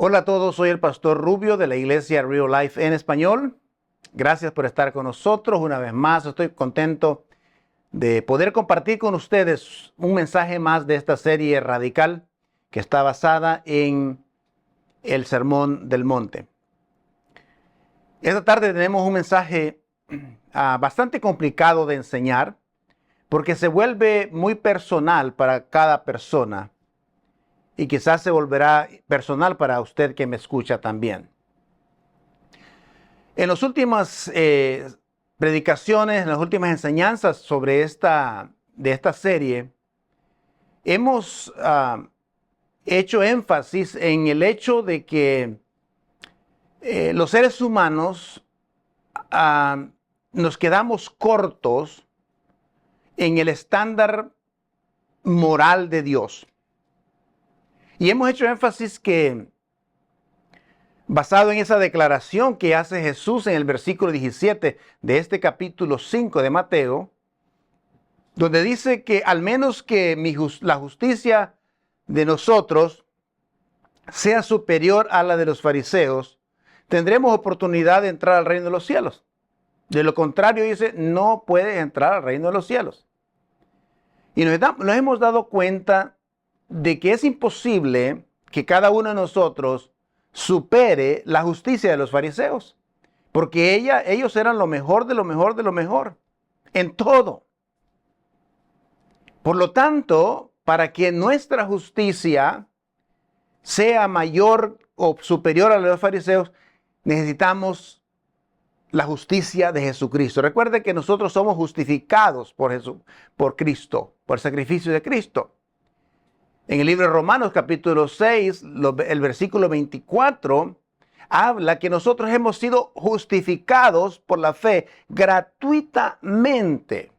Hola a todos, soy el pastor Rubio de la iglesia Real Life en español. Gracias por estar con nosotros una vez más. Estoy contento de poder compartir con ustedes un mensaje más de esta serie radical que está basada en el Sermón del Monte. Esta tarde tenemos un mensaje bastante complicado de enseñar porque se vuelve muy personal para cada persona. Y quizás se volverá personal para usted que me escucha también. En las últimas predicaciones, en las últimas enseñanzas sobre de esta serie, hemos hecho énfasis en el hecho de que los seres humanos nos quedamos cortos en el estándar moral de Dios. Y hemos hecho énfasis que, basado en esa declaración que hace Jesús en el versículo 17 de este capítulo 5 de Mateo, donde dice que al menos que la justicia de nosotros sea superior a la de los fariseos, tendremos oportunidad de entrar al reino de los cielos. De lo contrario, dice, no puedes entrar al reino de los cielos. Y nos hemos dado cuenta de que es imposible que cada uno de nosotros supere la justicia de los fariseos, porque ellos eran lo mejor de lo mejor de lo mejor, en todo. Por lo tanto, para que nuestra justicia sea mayor o superior a la de los fariseos, necesitamos la justicia de Jesucristo. Recuerde que nosotros somos justificados por Cristo, por el sacrificio de Cristo. En el libro de Romanos capítulo 6, el versículo 24, habla que nosotros hemos sido justificados por la fe gratuitamente.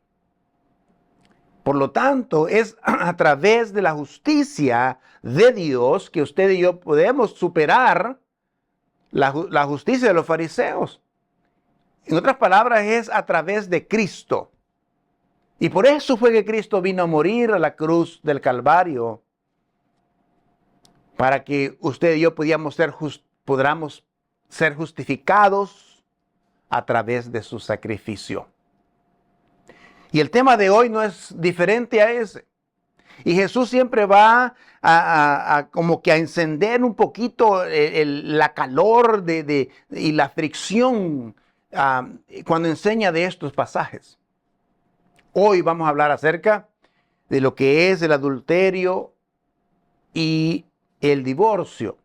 Por lo tanto, es a través de la justicia de Dios que usted y yo podemos superar la justicia de los fariseos. En otras palabras, es a través de Cristo. Y por eso fue que Cristo vino a morir a la cruz del Calvario, para que usted y yo podamos ser justificados a través de su sacrificio. Y el tema de hoy no es diferente a ese. Y Jesús siempre va como que a encender un poquito la calor y la fricción cuando enseña de estos pasajes. Hoy vamos a hablar acerca de lo que es el adulterio y el divorcio,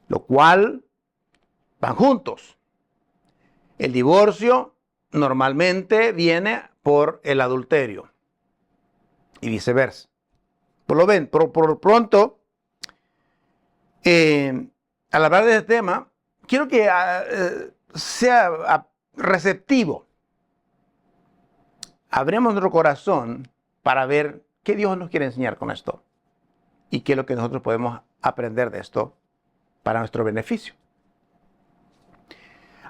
lo cual van juntos. El divorcio normalmente viene por el adulterio y viceversa. Por lo pronto, al hablar de este tema, quiero que sea receptivo. Abremos nuestro corazón para ver qué Dios nos quiere enseñar con esto. Y qué es lo que nosotros podemos aprender de esto para nuestro beneficio.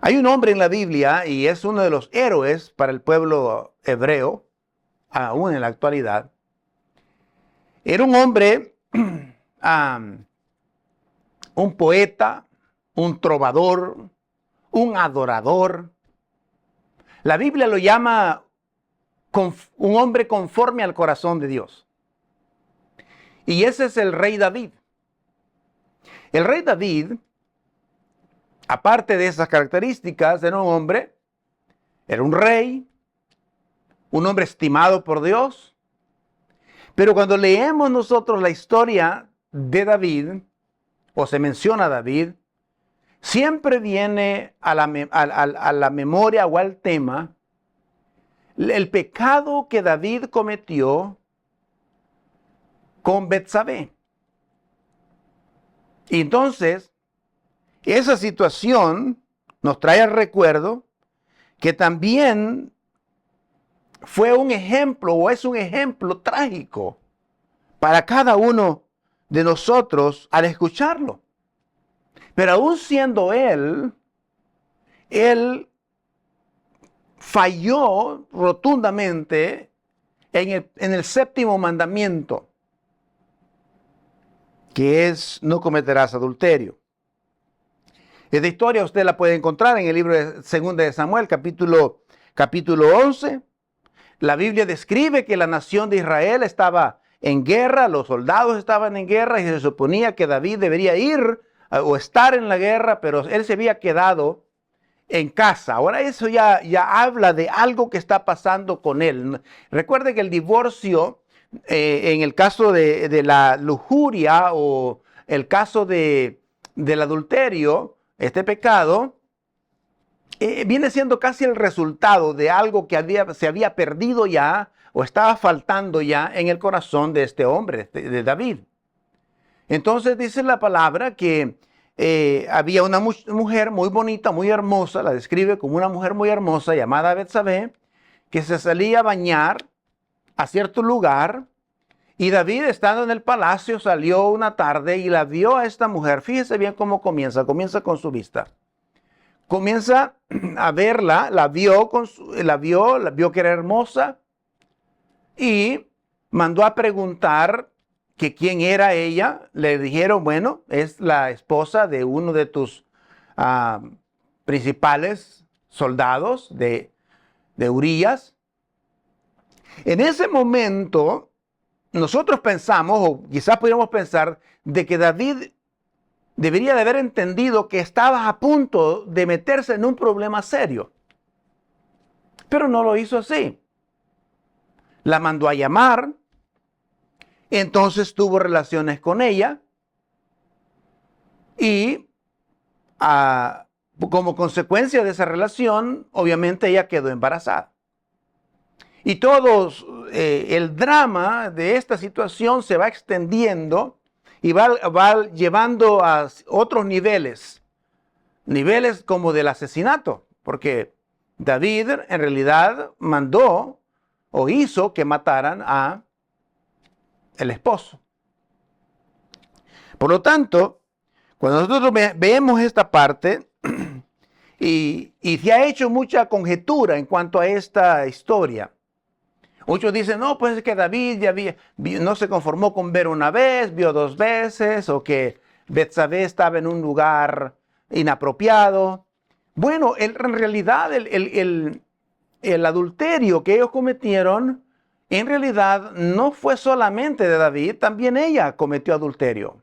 Hay un hombre en la Biblia, y es uno de los héroes para el pueblo hebreo, aún en la actualidad. Era un hombre, un poeta, un trovador, un adorador. La Biblia lo llama un hombre conforme al corazón de Dios. Y ese es el rey David. El rey David, aparte de esas características, era un rey, un hombre estimado por Dios. Pero cuando leemos nosotros la historia de David, o se menciona a David, siempre viene a la memoria o al tema el pecado que David cometió con Betsabé. Y entonces, esa situación nos trae al recuerdo que también fue un ejemplo o es un ejemplo trágico para cada uno de nosotros al escucharlo. Pero aún siendo él falló rotundamente en el séptimo mandamiento, que es no cometerás adulterio. Esta historia usted la puede encontrar en el libro de 2 de Samuel, capítulo 11. La Biblia describe que la nación de Israel estaba en guerra, los soldados estaban en guerra y se suponía que David debería ir o estar en la guerra, pero él se había quedado en casa. Ahora eso ya habla de algo que está pasando con él. Recuerde que el divorcio, en el caso de la lujuria o el caso del adulterio, este pecado, viene siendo casi el resultado de algo que se había perdido ya o estaba faltando ya en el corazón de este hombre, de David. Entonces dice la palabra que había una mujer muy bonita, muy hermosa, la describe como una mujer muy hermosa llamada Betsabé, que se salía a bañar a cierto lugar, y David, estando en el palacio, salió una tarde y la vio a esta mujer. Fíjese bien cómo comienza con su vista. Comienza a verla, la vio que era hermosa y mandó a preguntar que quién era ella. Le dijeron, bueno, es la esposa de uno de tus principales soldados de Urías. En ese momento, nosotros pensamos, o quizás pudiéramos pensar, de que David debería de haber entendido que estaba a punto de meterse en un problema serio. Pero no lo hizo así. La mandó a llamar, entonces tuvo relaciones con ella y como consecuencia de esa relación, obviamente ella quedó embarazada. Y el drama de esta situación se va extendiendo y va llevando a otros niveles como del asesinato, porque David en realidad mandó o hizo que mataran a el esposo. Por lo tanto, cuando nosotros vemos esta parte, y se ha hecho mucha conjetura en cuanto a esta historia. Muchos dicen, no, pues es que David no se conformó con ver una vez, vio 2 veces, o que Betsabé estaba en un lugar inapropiado. Bueno, en realidad el adulterio que ellos cometieron, en realidad no fue solamente de David, también ella cometió adulterio.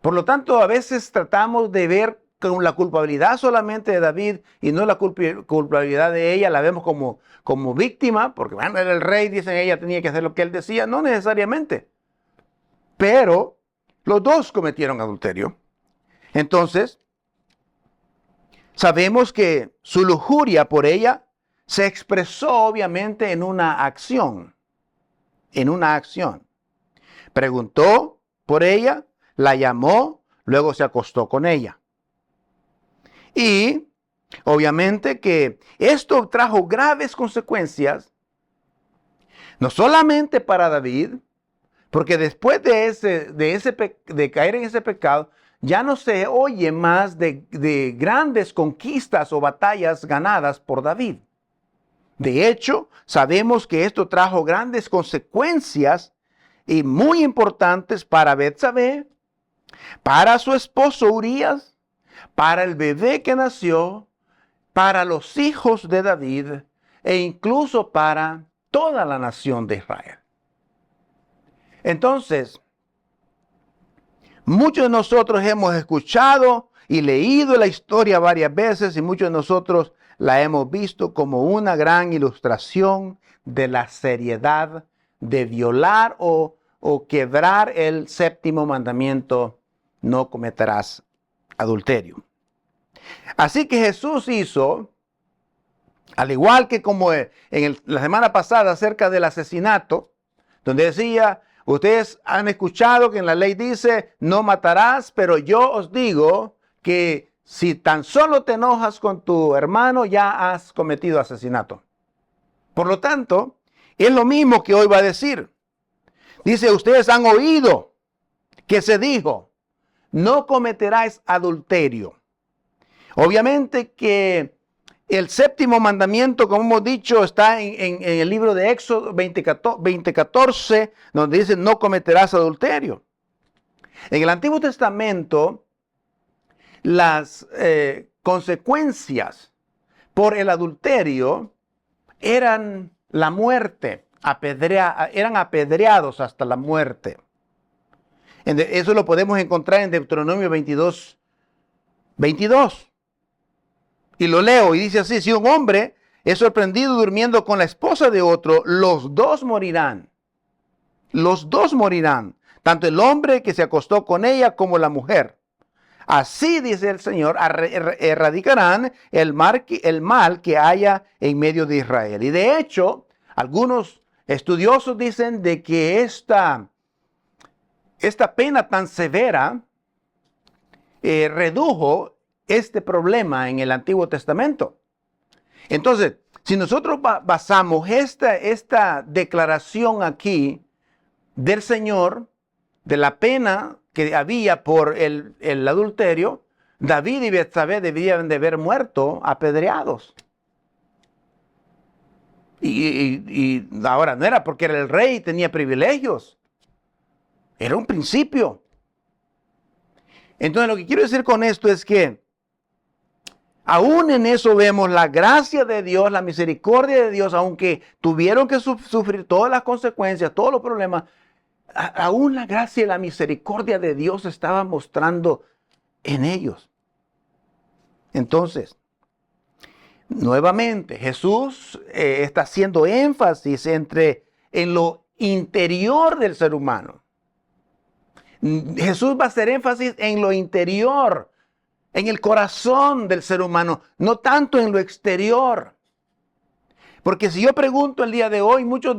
Por lo tanto, a veces tratamos de ver con la culpabilidad solamente de David y no la culpabilidad de ella, la vemos como víctima, porque bueno, era el rey, dicen ella tenía que hacer lo que él decía, no necesariamente. Pero los dos cometieron adulterio. Entonces, sabemos que su lujuria por ella se expresó obviamente en una acción. Preguntó por ella, la llamó, luego se acostó con ella. Y obviamente que esto trajo graves consecuencias, no solamente para David, porque después de caer en ese pecado, ya no se oye más de grandes conquistas o batallas ganadas por David. De hecho, sabemos que esto trajo grandes consecuencias y muy importantes para Betsabé, para su esposo Urías, para el bebé que nació, para los hijos de David e incluso para toda la nación de Israel. Entonces, muchos de nosotros hemos escuchado y leído la historia varias veces y muchos de nosotros la hemos visto como una gran ilustración de la seriedad de violar o quebrar el 7º mandamiento: no cometerás adulterio. Así que Jesús hizo, al igual que como la semana pasada acerca del asesinato, donde decía, ustedes han escuchado que en la ley dice, no matarás, pero yo os digo que si tan solo te enojas con tu hermano, ya has cometido asesinato. Por lo tanto, es lo mismo que hoy va a decir. Dice, ustedes han oído que se dijo, no cometerás adulterio. Obviamente que el 7º mandamiento, como hemos dicho, está en el libro de Éxodo 20:14, donde dice no cometerás adulterio. En el Antiguo Testamento las consecuencias por el adulterio eran la muerte, eran apedreados hasta la muerte. Eso lo podemos encontrar en Deuteronomio 22. Y lo leo y dice así: si un hombre es sorprendido durmiendo con la esposa de otro, los dos morirán. Los dos morirán, tanto el hombre que se acostó con ella como la mujer. Así, dice el Señor, erradicarán el mal que haya en medio de Israel. Y de hecho, algunos estudiosos dicen de que esta pena tan severa redujo este problema en el Antiguo Testamento. Entonces, si nosotros basamos esta declaración aquí del Señor, de la pena que había por el adulterio, David y Betsabé debían de haber muerto apedreados. Y ahora no era porque era el rey y tenía privilegios. Era un principio. Entonces lo que quiero decir con esto es que aún en eso vemos la gracia de Dios, la misericordia de Dios, aunque tuvieron que sufrir todas las consecuencias, todos los problemas, aún la gracia y la misericordia de Dios estaba mostrando en ellos. Entonces, nuevamente, Jesús está haciendo énfasis en lo interior del ser humano. Jesús va a hacer énfasis en lo interior, en el corazón del ser humano, no tanto en lo exterior. Porque si yo pregunto el día de hoy, muchos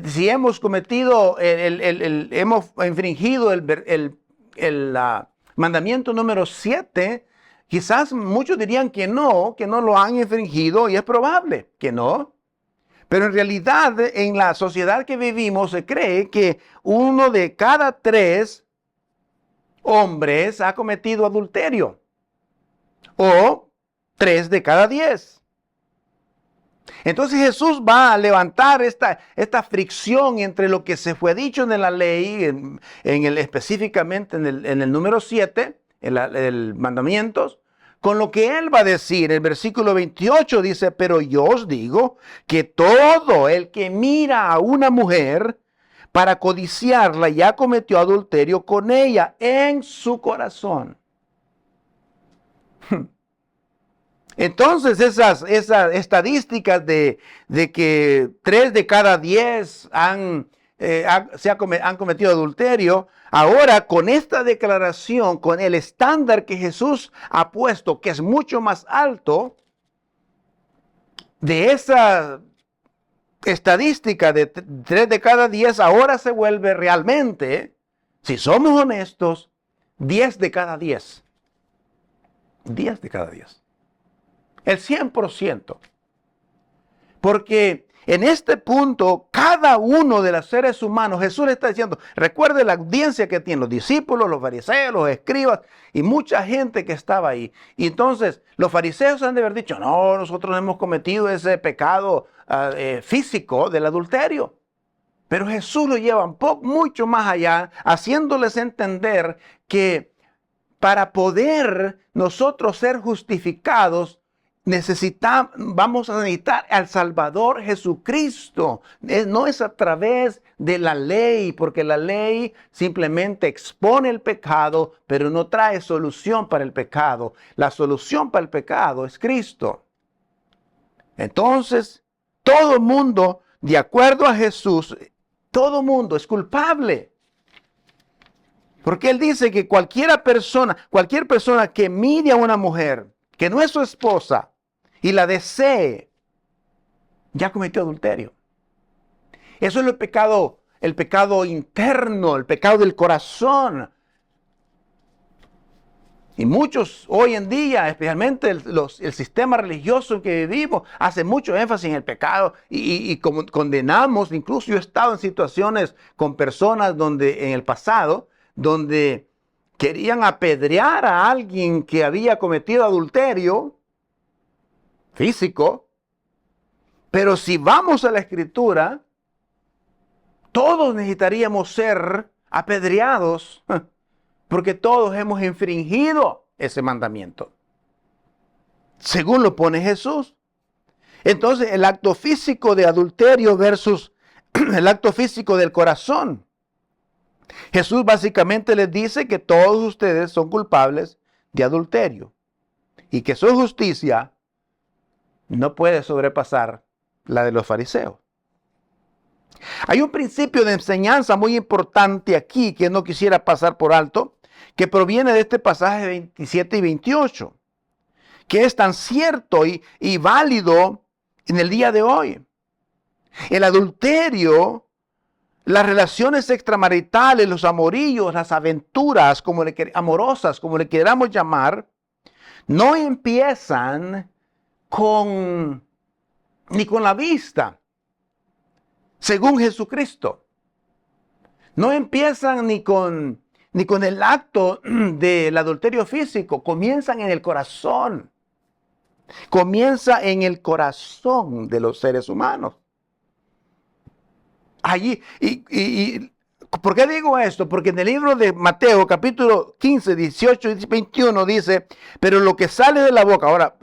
si hemos cometido, hemos infringido el mandamiento número 7, quizás muchos dirían que no lo han infringido, y es probable que no. Pero en realidad, en la sociedad que vivimos, se cree que 1 de cada 3 hombres ha cometido adulterio, o 3 de cada 10. Entonces Jesús va a levantar esta fricción entre lo que se fue dicho en la ley, específicamente en el número 7, el mandamientos, con lo que él va a decir. El versículo 28 dice: pero yo os digo que todo el que mira a una mujer para codiciarla ya cometió adulterio con ella en su corazón. Entonces esas estadísticas de que 3 de cada 10 han cometido adulterio, ahora con esta declaración, con el estándar que Jesús ha puesto, que es mucho más alto, de esa estadística de 3 de cada 10, ahora se vuelve realmente, si somos honestos, 10 de cada 10. 10 de cada 10. El 100%. Porque en este punto, cada uno de los seres humanos, Jesús le está diciendo, recuerde la audiencia que tienen los discípulos, los fariseos, los escribas y mucha gente que estaba ahí. Y entonces los fariseos han de haber dicho: no, nosotros hemos cometido ese pecado físico del adulterio. Pero Jesús lo lleva mucho más allá, haciéndoles entender que para poder nosotros ser justificados, vamos a necesitar al Salvador Jesucristo. No es a través de la ley, porque la ley simplemente expone el pecado, pero no trae solución para el pecado. La solución para el pecado es Cristo. Entonces, todo el mundo, de acuerdo a Jesús, todo el mundo es culpable. Porque Él dice que cualquier persona que mire a una mujer que no es su esposa y la desee, ya cometió adulterio. Eso es el pecado interno, el pecado del corazón. Y muchos hoy en día, especialmente el sistema religioso en que vivimos, hace mucho énfasis en el pecado y como condenamos. Incluso yo he estado en situaciones con personas en el pasado, donde querían apedrear a alguien que había cometido adulterio físico. Pero si vamos a la Escritura, todos necesitaríamos ser apedreados, porque todos hemos infringido ese mandamiento, según lo pone Jesús. Entonces, el acto físico de adulterio versus el acto físico del corazón. Jesús básicamente les dice que todos ustedes son culpables de adulterio y que su justicia no puede sobrepasar la de los fariseos. Hay un principio de enseñanza muy importante aquí que no quisiera pasar por alto, que proviene de este pasaje 27 y 28, que es tan cierto y válido en el día de hoy. El adulterio, las relaciones extramaritales, los amoríos, las aventuras amorosas, como le queramos llamar, no empiezan ni con la vista, según Jesucristo. No empiezan ni con el acto del adulterio físico, comienzan en el corazón. Comienza en el corazón de los seres humanos. Allí, ¿por qué digo esto? Porque en el libro de Mateo, capítulo 15, 18 y 21 dice, pero lo que sale de la boca, ahora,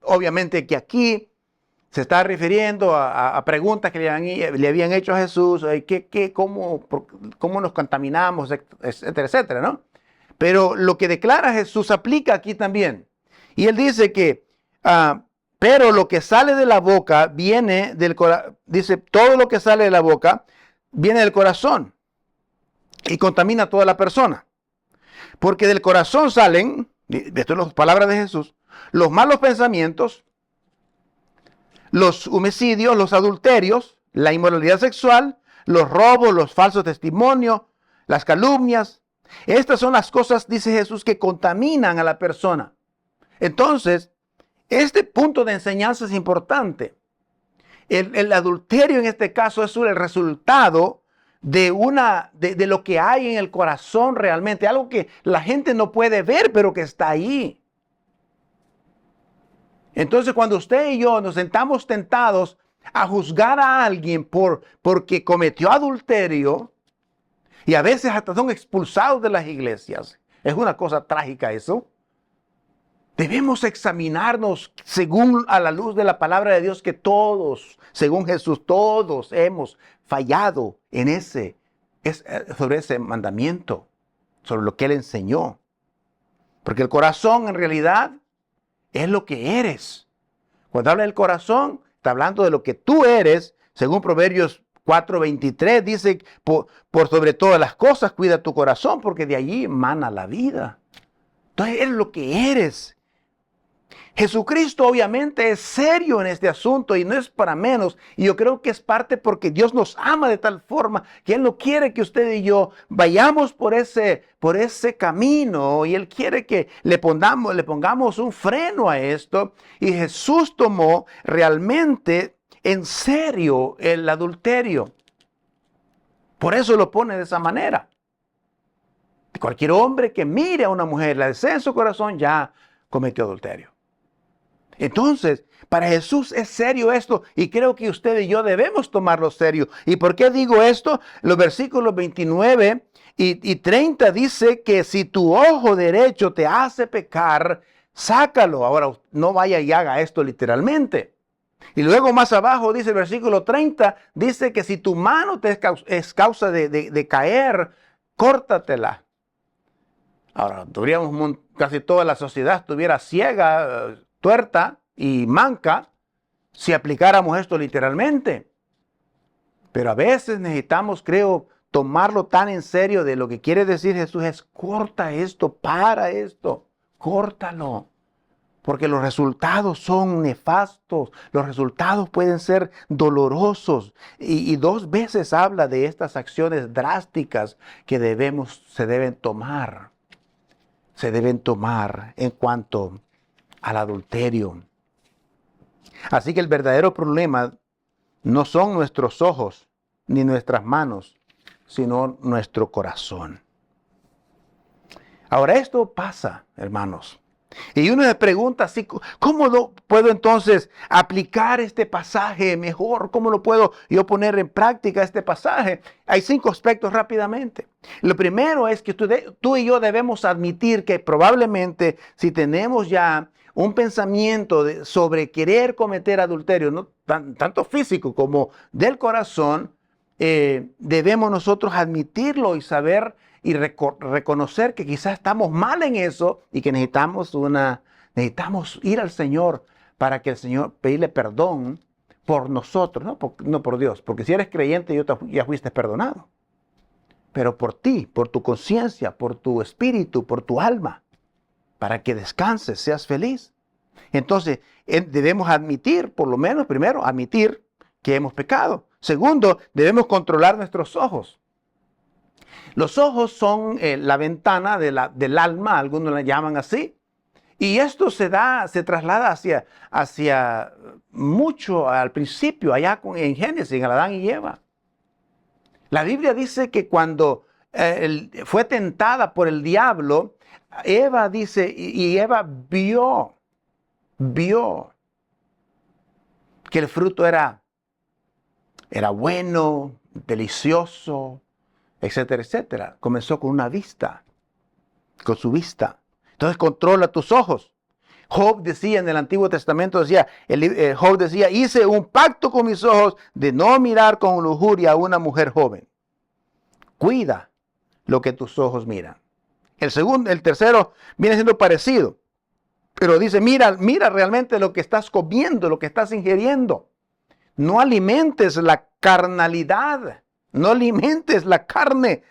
obviamente que aquí se está refiriendo a preguntas que le habían hecho a Jesús, cómo nos contaminamos, etcétera, etcétera, ¿no? Pero lo que declara Jesús aplica aquí también. Y él dice que, pero lo que sale de la boca viene del corazón, dice, todo lo que sale de la boca viene del corazón y contamina a toda la persona. Porque del corazón salen, esto son las palabras de Jesús, los malos pensamientos, los homicidios, los adulterios, la inmoralidad sexual, los robos, los falsos testimonios, las calumnias. Estas son las cosas, dice Jesús, que contaminan a la persona. Entonces, este punto de enseñanza es importante. El adulterio en este caso es el resultado de lo que hay en el corazón realmente, algo que la gente no puede ver, pero que está ahí. Entonces, cuando usted y yo nos sentamos tentados a juzgar a alguien porque cometió adulterio, y a veces hasta son expulsados de las iglesias, es una cosa trágica eso. Debemos examinarnos según a la luz de la palabra de Dios que todos, según Jesús, todos hemos fallado sobre ese mandamiento, sobre lo que Él enseñó. Porque el corazón en realidad es lo que eres. Cuando habla del corazón, está hablando de lo que tú eres, según Proverbios 4:23, dice, por sobre todas las cosas cuida tu corazón, porque de allí emana la vida. Entonces, es lo que eres. Jesucristo obviamente es serio en este asunto y no es para menos. Y yo creo que es parte porque Dios nos ama de tal forma que Él no quiere que usted y yo vayamos por ese camino. Y Él quiere que le pongamos un freno a esto. Y Jesús tomó realmente en serio el adulterio. Por eso lo pone de esa manera. Cualquier hombre que mire a una mujer, la desee en su corazón, ya cometió adulterio. Entonces, para Jesús es serio esto y creo que usted y yo debemos tomarlo serio. ¿Y por qué digo esto? Los versículos 29 y 30 dice que si tu ojo derecho te hace pecar, sácalo. Ahora, no vaya y haga esto literalmente. Y luego más abajo dice el versículo 30, dice que si tu mano es causa de caer, córtatela. Ahora, casi toda la sociedad estuviera ciega, tuerta y manca si aplicáramos esto literalmente. Pero a veces necesitamos, creo, tomarlo tan en serio de lo que quiere decir Jesús es corta esto, para esto, córtalo. Porque los resultados son nefastos, los resultados pueden ser dolorosos. Y 2 veces habla de estas acciones drásticas que se deben tomar. Se deben tomar en cuanto al adulterio. Así que el verdadero problema no son nuestros ojos ni nuestras manos, sino nuestro corazón. Ahora esto pasa, hermanos. Y uno se pregunta así, ¿cómo puedo entonces aplicar este pasaje mejor? ¿Cómo lo puedo yo poner en práctica este pasaje? Hay 5 aspectos rápidamente. Lo primero es que tú y yo debemos admitir que probablemente si tenemos ya un pensamiento sobre querer cometer adulterio, no tanto físico como del corazón, debemos nosotros admitirlo y saber y reconocer que quizás estamos mal en eso y que necesitamos ir al Señor para que el Señor pedirle perdón por nosotros, no por Dios, porque si eres creyente ya fuiste perdonado, pero por ti, por tu conciencia, por tu espíritu, por tu alma, para que descanses, seas feliz. Entonces debemos admitir, por lo menos primero, admitir que hemos pecado. Segundo, debemos controlar nuestros ojos. Los ojos son la ventana del alma, algunos la llaman así. Y esto se traslada hacia mucho al principio, allá en Génesis, en Adán y Eva. La Biblia dice que cuando fue tentada por el diablo, Eva dice, y Eva vio que el fruto era bueno, delicioso, etcétera, etcétera. Comenzó con su vista. Entonces controla tus ojos. Job decía en el Antiguo Testamento, Job decía, hice un pacto con mis ojos de no mirar con lujuria a una mujer joven. Cuida lo que tus ojos miran. El tercero viene siendo parecido, pero dice, mira realmente lo que estás comiendo, lo que estás ingiriendo. No alimentes la carnalidad. No alimentes la carne.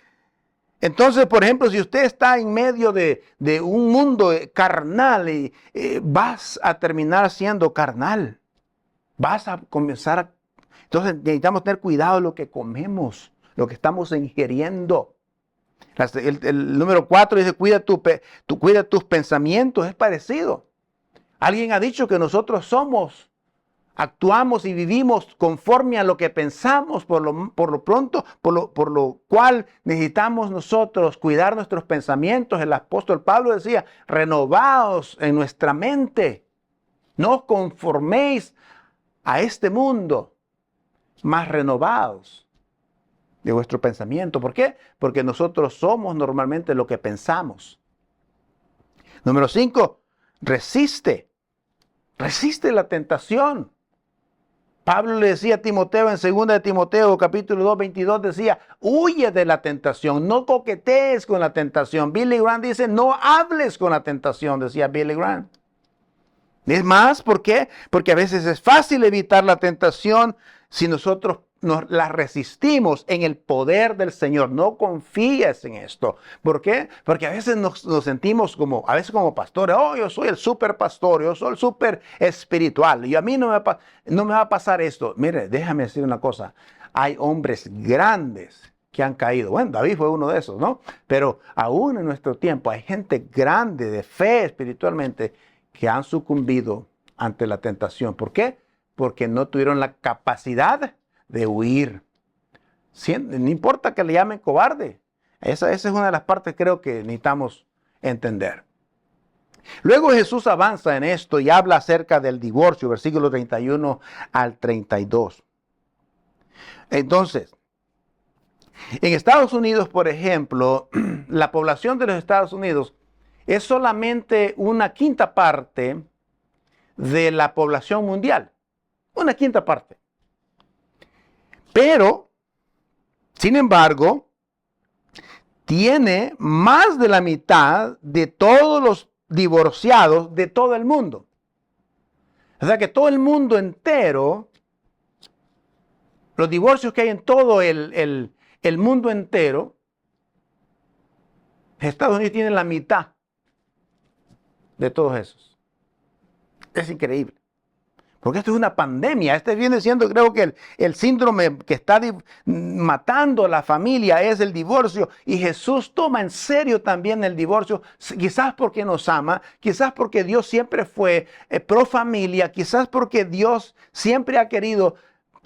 Entonces, por ejemplo, si usted está en medio de un mundo carnal, vas a terminar siendo carnal. Vas a comenzar Entonces necesitamos tener cuidado de lo que comemos, lo que estamos ingiriendo. El número 4 dice, cuida tus pensamientos. Es parecido. Alguien ha dicho que nosotros actuamos y vivimos conforme a lo que pensamos, por lo cual necesitamos nosotros cuidar nuestros pensamientos. El apóstol Pablo decía, renovaos en nuestra mente, no os conforméis a este mundo, mas renovaos de vuestro pensamiento. ¿Por qué? Porque nosotros somos normalmente lo que pensamos. Número 5, resiste la tentación. Pablo le decía a Timoteo en 2 de Timoteo capítulo 2, 22, decía, huye de la tentación, no coquetees con la tentación. Billy Graham dice, no hables con la tentación, decía Billy Graham. Es más, ¿por qué? Porque a veces es fácil evitar la tentación si nosotros nos la resistimos en el poder del Señor. No confíes en esto. ¿Por qué? Porque a veces nos sentimos como pastores. Oh, yo soy el super pastor, yo soy el super espiritual. Y a mí no me va a pasar esto. Mire, déjame decir una cosa. Hay hombres grandes que han caído. Bueno, David fue uno de esos, ¿no? Pero aún en nuestro tiempo hay gente grande de fe espiritualmente que han sucumbido ante la tentación. ¿Por qué? Porque no tuvieron la capacidad de huir. No importa que le llamen cobarde. Esa es una de las partes creo que necesitamos entender. Luego Jesús avanza en esto y habla acerca del divorcio, versículo 31 al 32. Entonces, en Estados Unidos, por ejemplo, la población de los Estados Unidos es solamente una quinta parte de la población mundial. Una quinta parte. Pero, sin embargo, tiene más de la mitad de todos los divorciados de todo el mundo. O sea que todo el mundo entero, los divorcios que hay en todo el mundo entero, Estados Unidos tiene la mitad de todos esos. Es increíble. Porque esto es una pandemia. Este viene siendo, creo que el síndrome que está matando a la familia es el divorcio. Y Jesús toma en serio también el divorcio. Quizás porque nos ama, quizás porque Dios siempre fue pro familia, quizás porque Dios siempre ha querido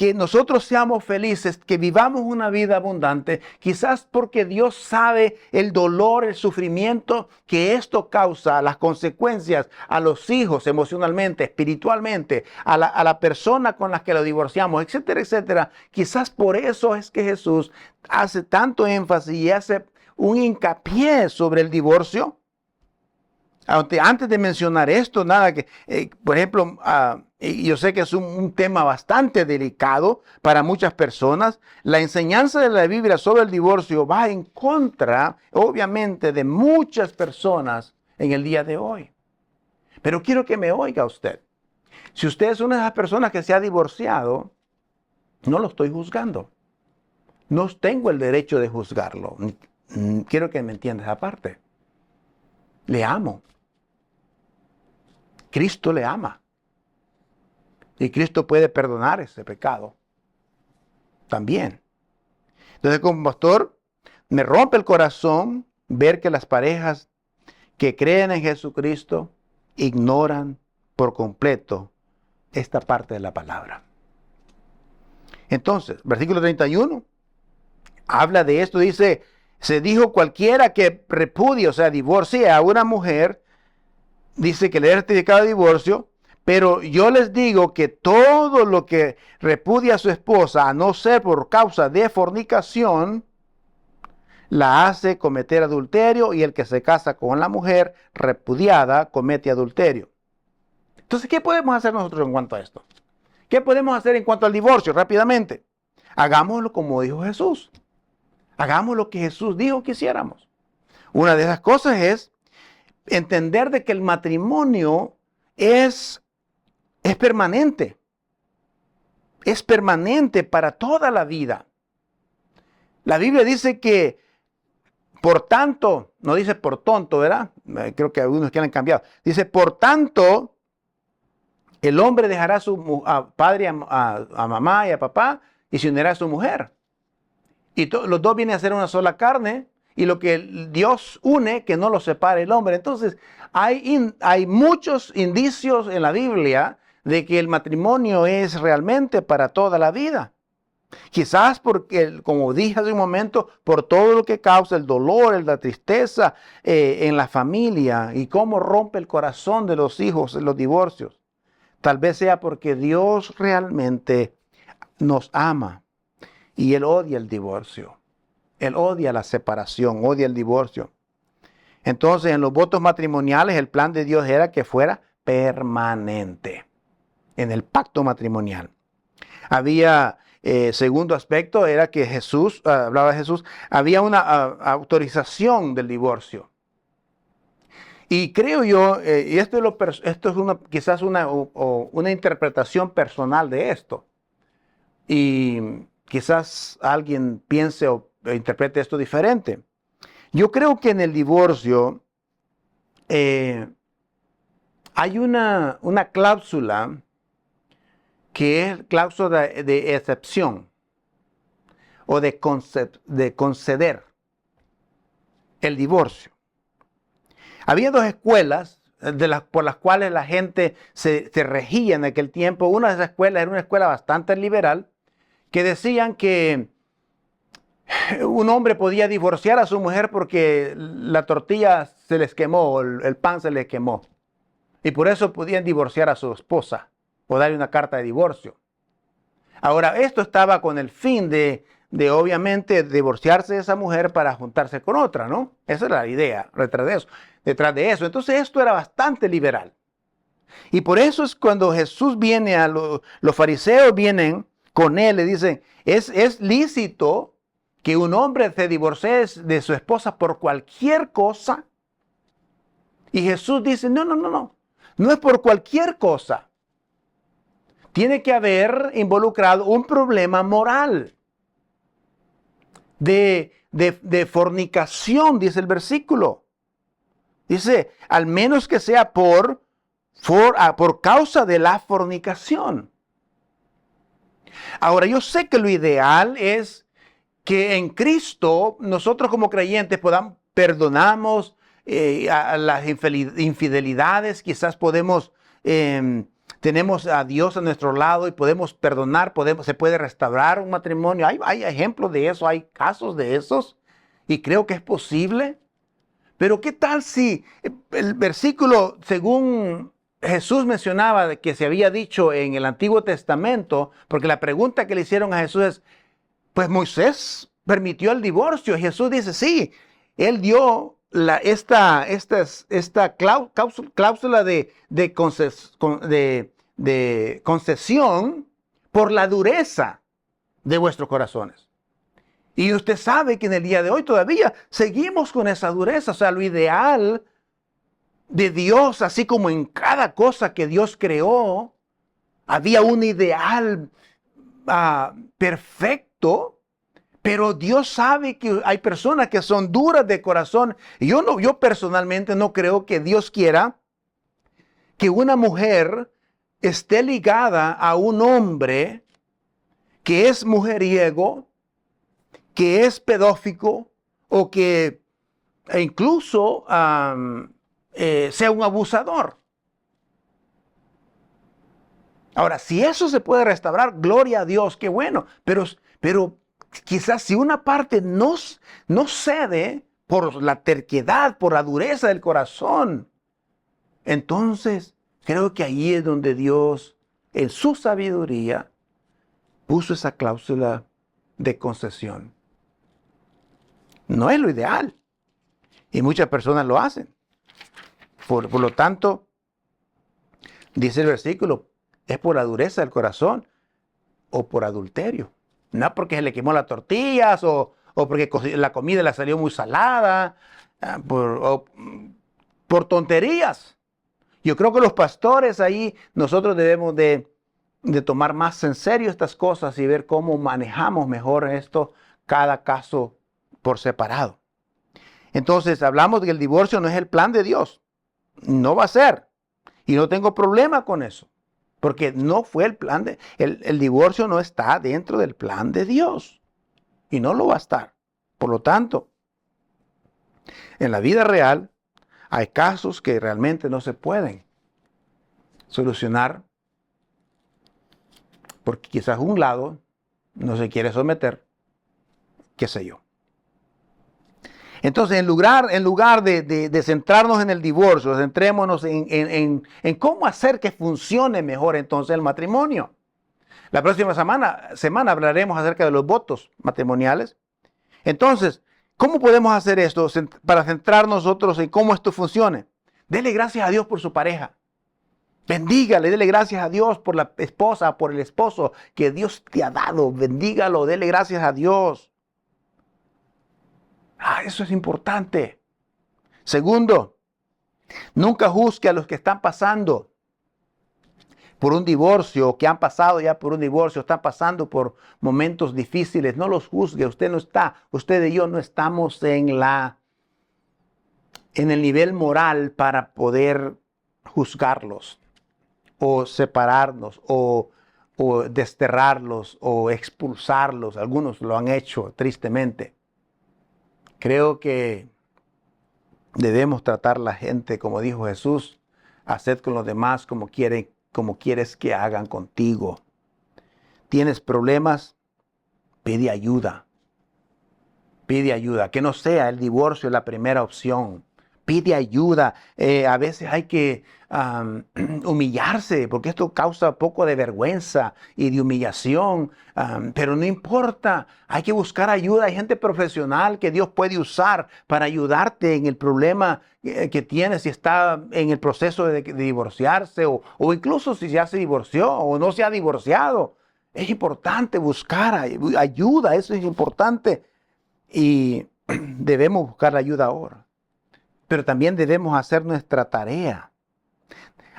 que nosotros seamos felices, que vivamos una vida abundante, quizás porque Dios sabe el dolor, el sufrimiento que esto causa, las consecuencias a los hijos emocionalmente, espiritualmente, a la persona con la que lo divorciamos, etcétera, etcétera. Quizás por eso es que Jesús hace tanto énfasis y hace un hincapié sobre el divorcio. Antes de mencionar esto, nada que, por ejemplo, yo sé que es un tema bastante delicado para muchas personas. La enseñanza de la Biblia sobre el divorcio va en contra, obviamente, de muchas personas en el día de hoy. Pero quiero que me oiga usted. Si usted es una de esas personas que se ha divorciado, no lo estoy juzgando. No tengo el derecho de juzgarlo. Quiero que me entienda esa parte. Le amo. Cristo le ama. Y Cristo puede perdonar ese pecado también. Entonces, como pastor, me rompe el corazón ver que las parejas que creen en Jesucristo ignoran por completo esta parte de la palabra. Entonces, versículo 31 habla de esto, dice, se dijo cualquiera que repudie, o sea, divorcie a una mujer, dice que le dé certificado de divorcio, pero yo les digo que todo lo que repudia a su esposa, a no ser por causa de fornicación, la hace cometer adulterio, y el que se casa con la mujer repudiada comete adulterio. Entonces, ¿qué podemos hacer nosotros en cuanto a esto? ¿Qué podemos hacer en cuanto al divorcio? Rápidamente, hagámoslo como dijo Jesús. Hagamos lo que Jesús dijo que hiciéramos. Una de esas cosas es entender de que el matrimonio es permanente. Es permanente para toda la vida. La Biblia dice que, por tanto, no dice por tonto, ¿verdad? Creo que algunos que han cambiado. Dice, por tanto, el hombre dejará a su padre, a mamá y a papá, y se unirá a su mujer. Y los dos vienen a ser una sola carne, y lo que Dios une, que no lo separe el hombre. Entonces, hay muchos indicios en la Biblia de que el matrimonio es realmente para toda la vida. Quizás porque, como dije hace un momento, por todo lo que causa el dolor, la tristeza en la familia, y cómo rompe el corazón de los hijos en los divorcios. Tal vez sea porque Dios realmente nos ama y Él odia el divorcio. Él odia la separación, odia el divorcio. Entonces, en los votos matrimoniales, el plan de Dios era que fuera permanente. En el pacto matrimonial. Había, segundo aspecto, era que Jesús, hablaba de Jesús, había una autorización del divorcio. Y creo yo, y esto es quizás una interpretación personal de esto. Y quizás alguien piense o interprete esto diferente. Yo creo que en el divorcio hay una cláusula que es cláusula de excepción o de conceder el divorcio. Había dos escuelas por las cuales la gente se regía en aquel tiempo. Una de esas escuelas era una escuela bastante liberal, que decían que un hombre podía divorciar a su mujer porque la tortilla se les quemó, el pan se les quemó. Y por eso podían divorciar a su esposa o darle una carta de divorcio. Ahora, esto estaba con el fin de obviamente divorciarse de esa mujer para juntarse con otra, ¿no? Esa era la idea detrás de eso. Entonces esto era bastante liberal. Y por eso es cuando Jesús viene los fariseos vienen con él, le dicen, es lícito que un hombre se divorcie de su esposa por cualquier cosa. Y Jesús dice, no es por cualquier cosa. Tiene que haber involucrado un problema moral de fornicación, dice el versículo. Dice, al menos que sea por causa de la fornicación. Ahora, yo sé que lo ideal es que en Cristo nosotros como creyentes perdonamos a las infidelidades, quizás podemos tenemos a Dios a nuestro lado y podemos perdonar, se puede restaurar un matrimonio. Hay ejemplos de eso, hay casos de esos y creo que es posible. Pero ¿qué tal si el versículo, según Jesús mencionaba, de que se había dicho en el Antiguo Testamento, porque la pregunta que le hicieron a Jesús es, pues Moisés permitió el divorcio. Y Jesús dice, sí, él dio esta cláusula de concesión por la dureza de vuestros corazones. Y usted sabe que en el día de hoy todavía seguimos con esa dureza. O sea, lo ideal de Dios, así como en cada cosa que Dios creó, había un ideal perfecto. Pero Dios sabe que hay personas que son duras de corazón. Y yo personalmente no creo que Dios quiera que una mujer esté ligada a un hombre que es mujeriego, que es pedófico o que incluso sea un abusador. Ahora, si eso se puede restaurar, gloria a Dios, qué bueno. Pero quizás si una parte no cede por la terquedad, por la dureza del corazón, entonces creo que ahí es donde Dios, en su sabiduría, puso esa cláusula de concesión. No es lo ideal. Y muchas personas lo hacen. Por lo tanto, dice el versículo, es por la dureza del corazón o por adulterio. No porque se le quemó las tortillas o porque la comida le salió muy salada, por tonterías. Yo creo que los pastores ahí, nosotros debemos de tomar más en serio estas cosas y ver cómo manejamos mejor esto, cada caso por separado. Entonces hablamos de que el divorcio no es el plan de Dios. No va a ser. Y no tengo problema con eso. Porque no fue el plan el divorcio no está dentro del plan de Dios. Y no lo va a estar. Por lo tanto, en la vida real hay casos que realmente no se pueden solucionar porque quizás un lado no se quiere someter, qué sé yo. Entonces, en lugar de centrarnos en el divorcio, centrémonos en cómo hacer que funcione mejor entonces el matrimonio. La próxima semana hablaremos acerca de los votos matrimoniales. Entonces, ¿cómo podemos hacer esto para centrarnos nosotros en cómo esto funcione? Dele gracias a Dios por su pareja. Bendígale, dele gracias a Dios por la esposa, por el esposo que Dios te ha dado. Bendígalo, dele gracias a Dios. Eso es importante. Segundo, nunca juzgue a los que están pasando por un divorcio, que han pasado ya por un divorcio, están pasando por momentos difíciles. No los juzgue. Usted y yo no estamos en el nivel moral para poder juzgarlos o separarnos o desterrarlos o expulsarlos. Algunos lo han hecho tristemente. Creo que debemos tratar a la gente, como dijo Jesús, haced con los demás como quieres que hagan contigo. ¿Tienes problemas? Pide ayuda. Pide ayuda. Que no sea el divorcio la primera opción. Pide ayuda. A veces hay que humillarse, porque esto causa poco de vergüenza y de humillación. Pero no importa, hay que buscar ayuda. Hay gente profesional que Dios puede usar para ayudarte en el problema que tienes, si está en el proceso de divorciarse o incluso si ya se divorció o no se ha divorciado. Es importante buscar ayuda, eso es importante y debemos buscar la ayuda ahora. Pero también debemos hacer nuestra tarea.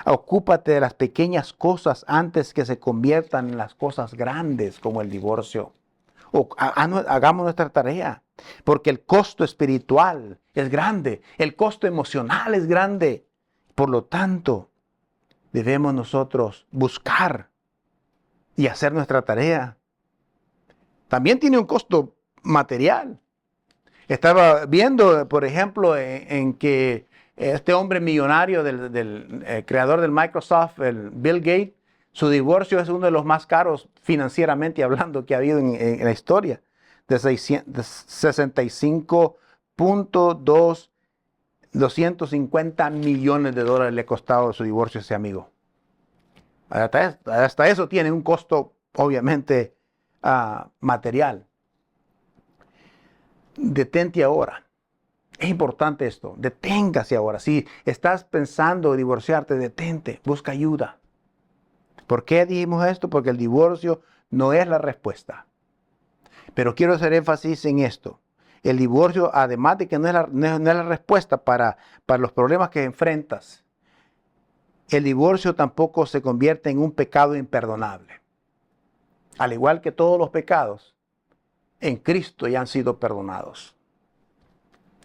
Ocúpate de las pequeñas cosas antes que se conviertan en las cosas grandes como el divorcio. Hagamos nuestra tarea, porque el costo espiritual es grande, el costo emocional es grande. Por lo tanto, debemos nosotros buscar y hacer nuestra tarea. También tiene un costo material. Estaba viendo, por ejemplo, en que este hombre millonario del creador del Microsoft, el Bill Gates, su divorcio es uno de los más caros financieramente hablando que ha habido en la historia. De 250 millones de dólares le ha costado su divorcio a ese amigo. Hasta eso tiene un costo, obviamente, material. Detente ahora. Es importante esto. Deténgase ahora. Si estás pensando divorciarte, detente. Busca ayuda. ¿Por qué dijimos esto? Porque el divorcio no es la respuesta. Pero quiero hacer énfasis en esto. El divorcio, además de que no es la respuesta para los problemas que enfrentas, el divorcio tampoco se convierte en un pecado imperdonable. Al igual que todos los pecados, en Cristo ya han sido perdonados.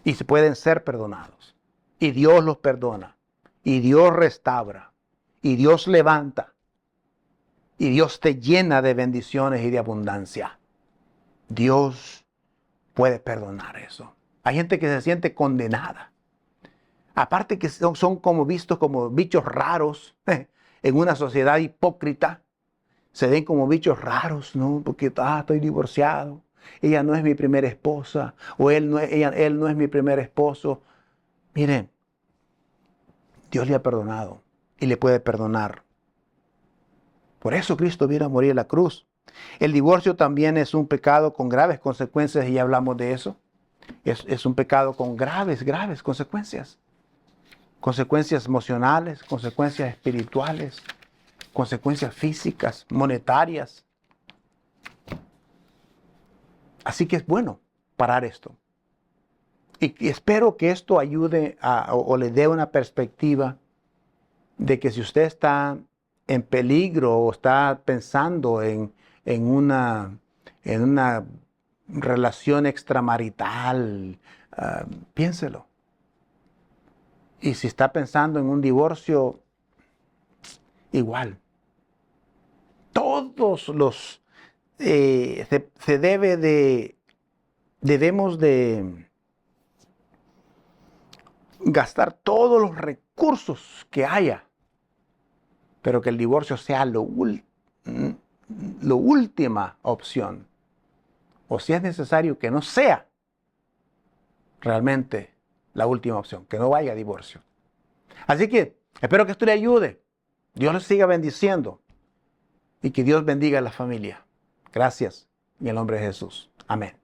Y se pueden ser perdonados. Y Dios los perdona. Y Dios restaura. Y Dios levanta. Y Dios te llena de bendiciones y de abundancia. Dios puede perdonar eso. Hay gente que se siente condenada. Aparte que son como vistos como bichos raros en una sociedad hipócrita. Se ven como bichos raros, ¿no? Porque estoy divorciado. Ella no es mi primera esposa. O él no es mi primer esposo. Miren, Dios le ha perdonado y le puede perdonar. Por eso Cristo vino a morir en la cruz. El divorcio también es un pecado con graves consecuencias y ya hablamos de eso. Es un pecado con graves consecuencias. Consecuencias emocionales, consecuencias espirituales, consecuencias físicas, monetarias. Así que es bueno parar esto. Y espero que esto ayude o le dé una perspectiva de que si usted está en peligro o está pensando en una relación extramarital, piénselo. Y si está pensando en un divorcio, igual. Todos los debemos de gastar todos los recursos que haya, pero que el divorcio sea la última opción. O si es necesario que no sea realmente la última opción, que no vaya a divorcio. Así que espero que esto le ayude. Dios les siga bendiciendo y que Dios bendiga a la familia. Gracias en el nombre de Jesús. Amén.